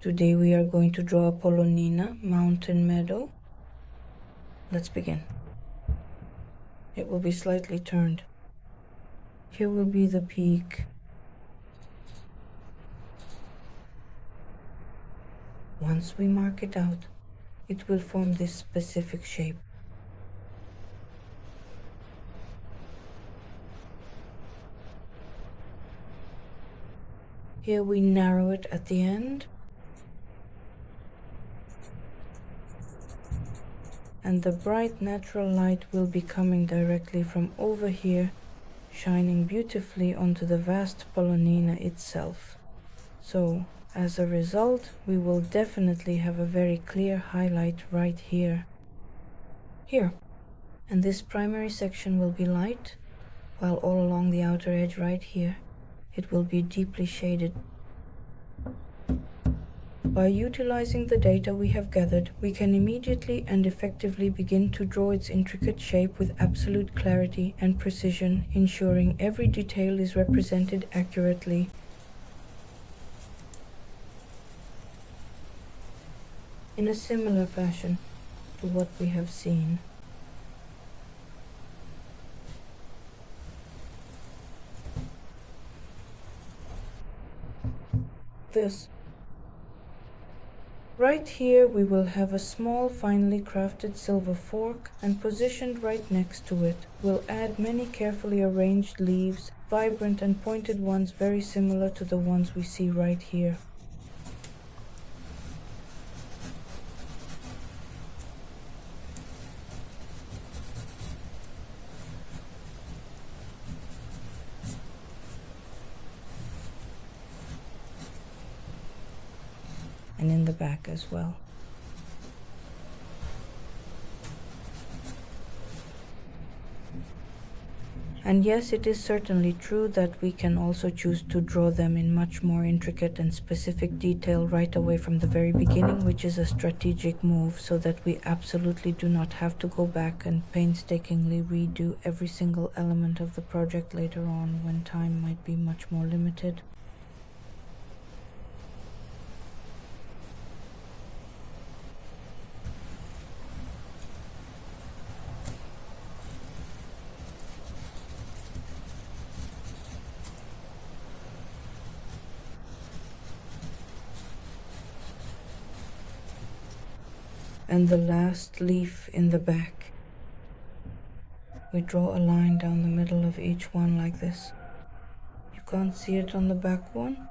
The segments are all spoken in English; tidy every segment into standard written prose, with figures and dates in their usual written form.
Today we are going to draw a Polonina mountain meadow. Let's begin. It will be slightly turned. Here will be the peak. Once we mark it out, it will form this specific shape. Here we narrow it at the end. And the bright natural light will be coming directly from over here, shining beautifully onto the vast Polonina itself. So, as a result, we will definitely have a very clear highlight right here. Here. And this primary section will be light, while all along the outer edge right here, it will be deeply shaded. By utilizing the data we have gathered, we can immediately and effectively begin to draw its intricate shape with absolute clarity and precision, ensuring every detail is represented accurately. In a similar fashion to what we have seen. This. Right here we will have a small finely crafted silver fork, and positioned right next to it we'll add many carefully arranged leaves, vibrant and pointed ones very similar to the ones we see right here. And in the back as well. And yes, it is certainly true that we can also choose to draw them in much more intricate and specific detail right away from the very beginning, which is a strategic move, so that we absolutely do not have to go back and painstakingly redo every single element of the project later on when time might be much more limited. And the last leaf in the back. We draw a line down the middle of each one like this. You can't see it on the back one.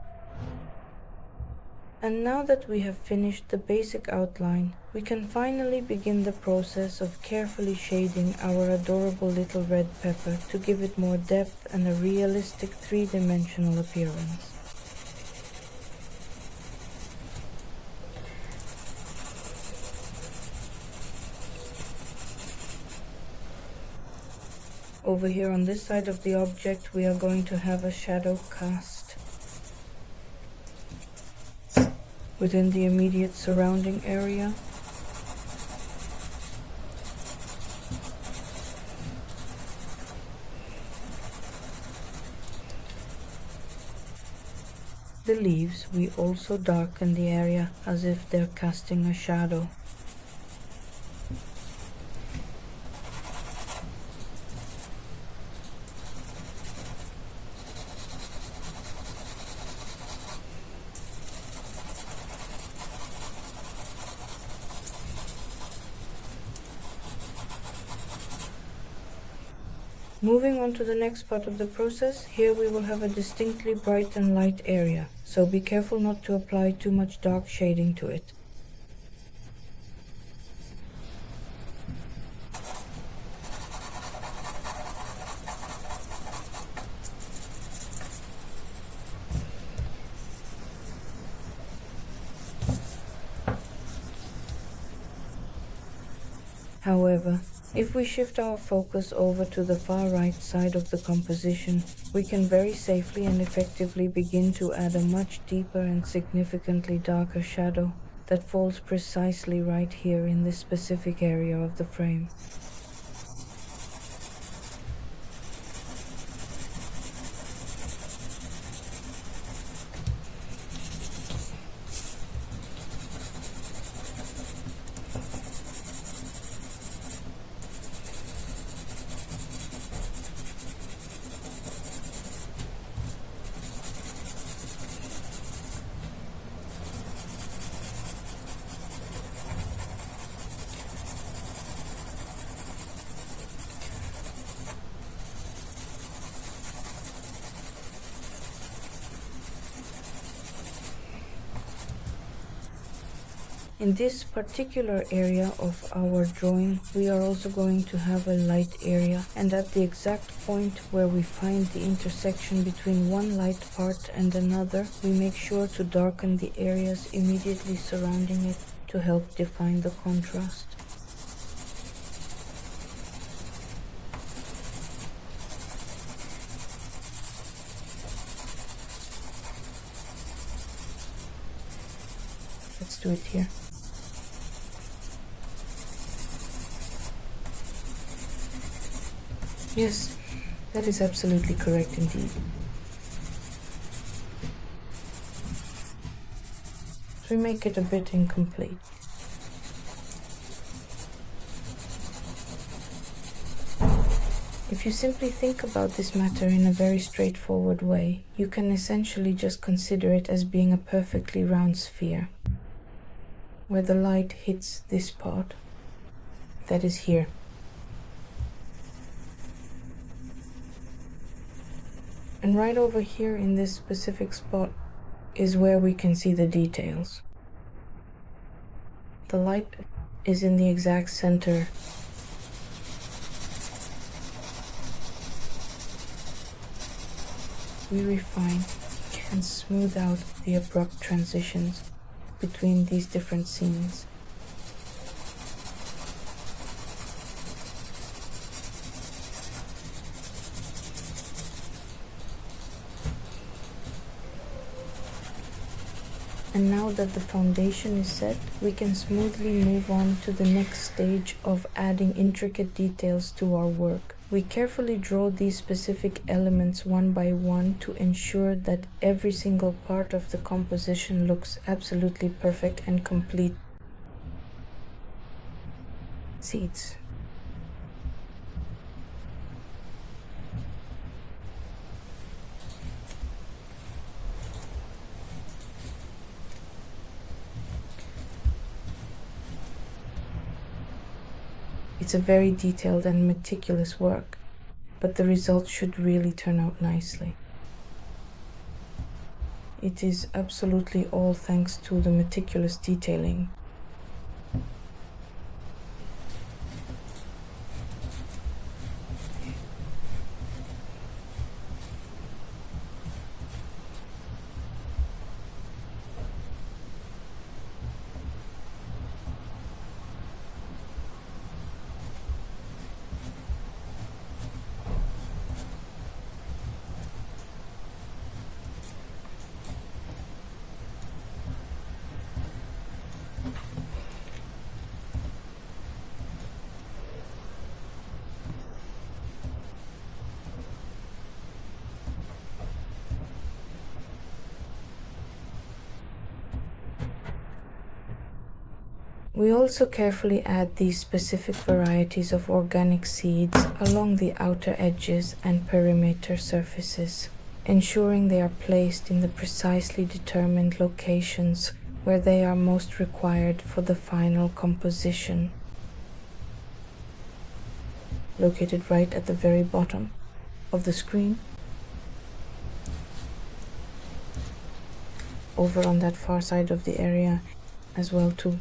And now that we have finished the basic outline, we can finally begin the process of carefully shading our adorable little red pepper to give it more depth and a realistic three-dimensional appearance. Over here on this side of the object, we are going to have a shadow cast within the immediate surrounding area. The leaves, we also darken the area as if they're casting a shadow. Moving on to the next part of the process, here we will have a distinctly bright and light area, so be careful not to apply too much dark shading to it. However, if we shift our focus over to the far right side of the composition, we can very safely and effectively begin to add a much deeper and significantly darker shadow that falls precisely right here in this specific area of the frame. In this particular area of our drawing, we are also going to have a light area, and at the exact point where we find the intersection between one light part and another, we make sure to darken the areas immediately surrounding it to help define the contrast. Let's do it here. Yes, that is absolutely correct indeed. So we make it a bit incomplete. If you simply think about this matter in a very straightforward way, you can essentially just consider it as being a perfectly round sphere, where the light hits this part, that is here. And right over here in this specific spot is where we can see the details. The light is in the exact center. We refine and smooth out the abrupt transitions between these different scenes. And now that the foundation is set, we can smoothly move on to the next stage of adding intricate details to our work. We carefully draw these specific elements one by one to ensure that every single part of the composition looks absolutely perfect and complete. Seeds. It's a very detailed and meticulous work, but the result should really turn out nicely. It is absolutely all thanks to the meticulous detailing. We also carefully add these specific varieties of organic seeds along the outer edges and perimeter surfaces, ensuring they are placed in the precisely determined locations where they are most required for the final composition. Located right at the very bottom of the screen, over on that far side of the area as well too.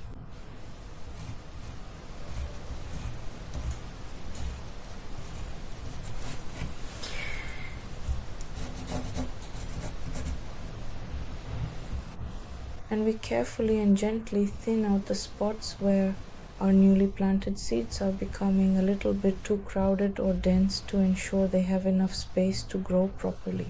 And we carefully and gently thin out the spots where our newly planted seeds are becoming a little bit too crowded or dense to ensure they have enough space to grow properly.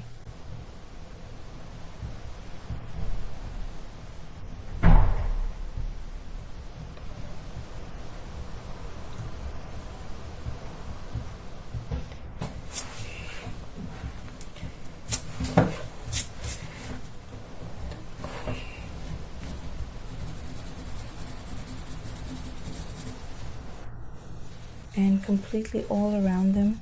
And completely all around them,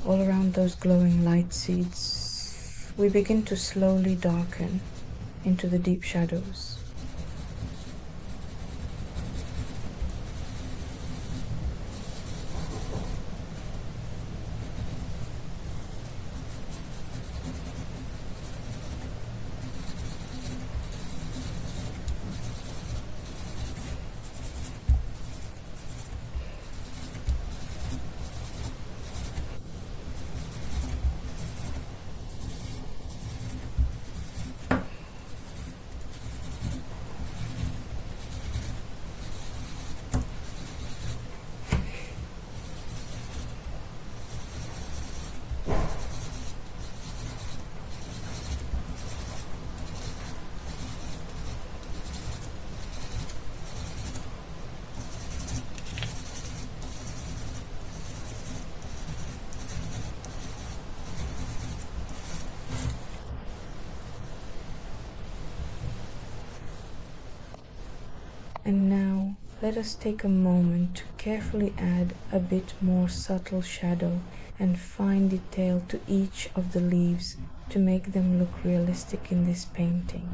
all around those glowing light seeds, we begin to slowly darken into the deep shadows. And now let us take a moment to carefully add a bit more subtle shadow and fine detail to each of the leaves to make them look realistic in this painting.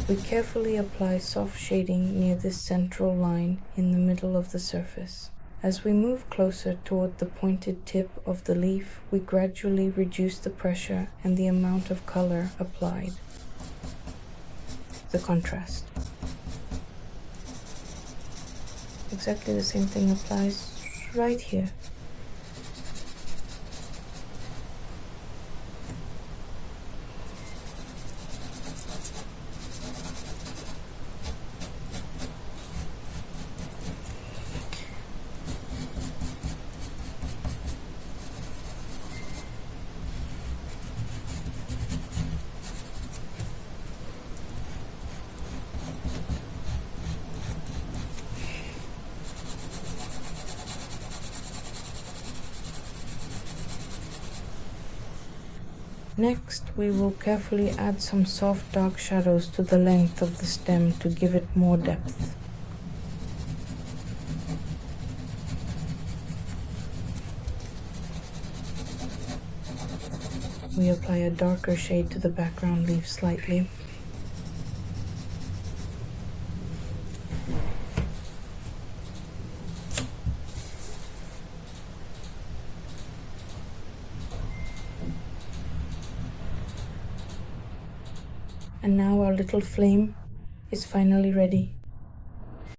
We carefully apply soft shading near this central line in the middle of the surface. As we move closer toward the pointed tip of the leaf, we gradually reduce the pressure and the amount of color applied. The contrast. Exactly the same thing applies right here. Next, we will carefully add some soft dark shadows to the length of the stem to give it more depth. We apply a darker shade to the background leaf slightly. And now our little flame is finally ready.